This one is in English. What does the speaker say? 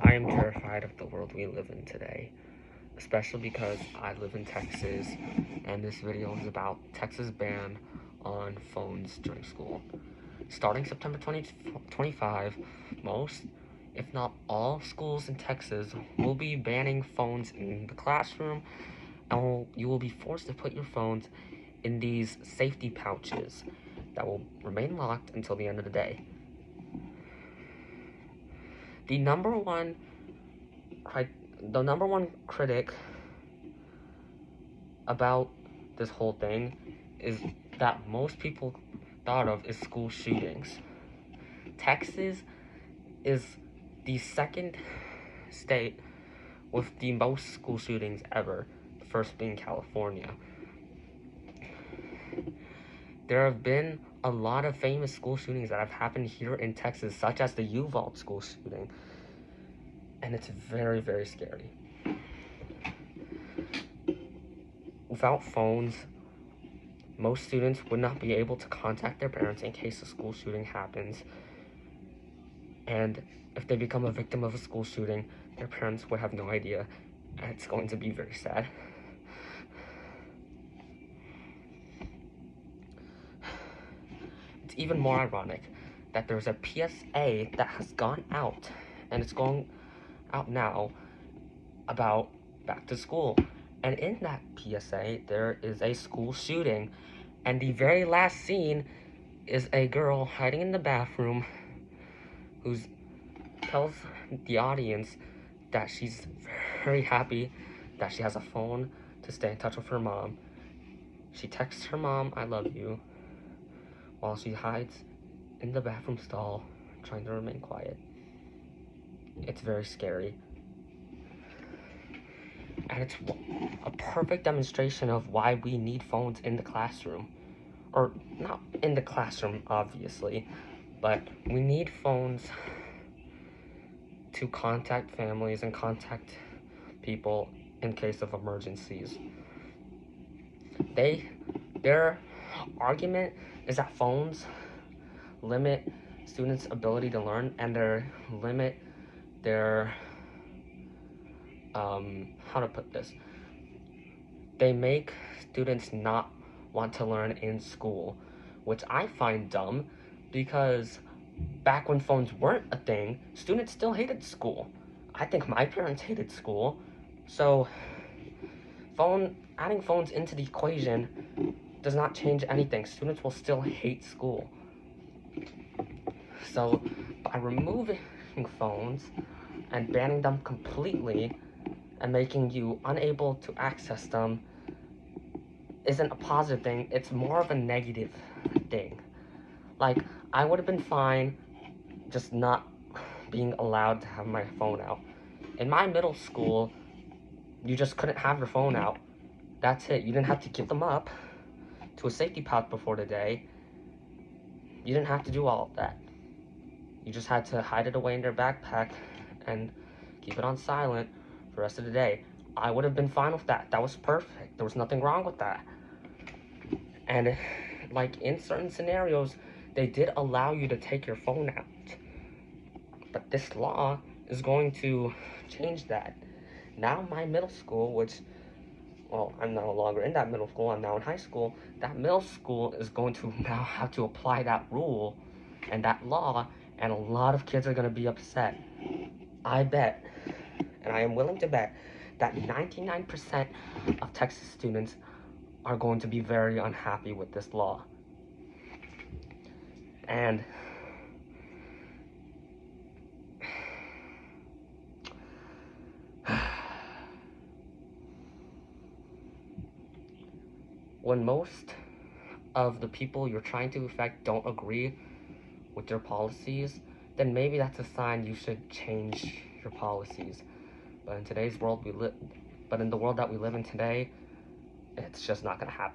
I am terrified of the world we live in today, especially because I live in Texas, and this video is about Texas' ban on phones during school. Starting September 2025, most, if not all, schools in Texas will be banning phones in the classroom, and you will be forced to put your phones in these safety pouches that will remain locked until the end of the day. The number one critic about this whole thing is that most people thought of is school shootings. Texas is the second state with the most school shootings ever, the first being California. There have been a lot of famous school shootings that have happened here in Texas, such as the Uvalde school shooting, and it's very, very scary. Without phones, most students would not be able to contact their parents in case a school shooting happens, and if they become a victim of a school shooting, their parents would have no idea, and it's going to be very sad. It's even more ironic that there's a PSA that has gone out, and it's going out now, about back to school. And in that PSA, there is a school shooting, and the very last scene is a girl hiding in the bathroom who tells the audience that she's very happy that she has a phone to stay in touch with her mom. She texts her mom, "I love you," while she hides in the bathroom stall, trying to remain quiet. It's very scary. And it's a perfect demonstration of why we need phones in the classroom. Or, not in the classroom, obviously, but we need phones to contact families and contact people in case of emergencies. Their argument is that phones limit students' ability to learn, and limit their how to put this? They make students not want to learn in school, which I find dumb, because back when phones weren't a thing, students still hated school. I think my parents hated school, so adding phones into the equation does not change anything. Students will still hate school. So by removing phones and banning them completely and making you unable to access them isn't a positive thing, it's more of a negative thing. Like, I would have been fine just not being allowed to have my phone out. In my middle school, you just couldn't have your phone out. That's it. You didn't have to give them up to a safety pouch before the day. You didn't have to do all of that. You just had to hide it away in your backpack and keep it on silent for the rest of the day. I would have been fine with that. That was perfect. There was nothing wrong with that. And, like, in certain scenarios, they did allow you to take your phone out. But this law is going to change that. Now my middle school, which, well, I'm no longer in that middle school, I'm now in high school, that middle school is going to now have to apply that rule and that law, and a lot of kids are going to be upset. I bet, and I am willing to bet, that 99% of Texas students are going to be very unhappy with this law. And when most of the people you're trying to affect don't agree with your policies, then maybe that's a sign you should change your policies. But in the world that we live in today, it's just not going to happen.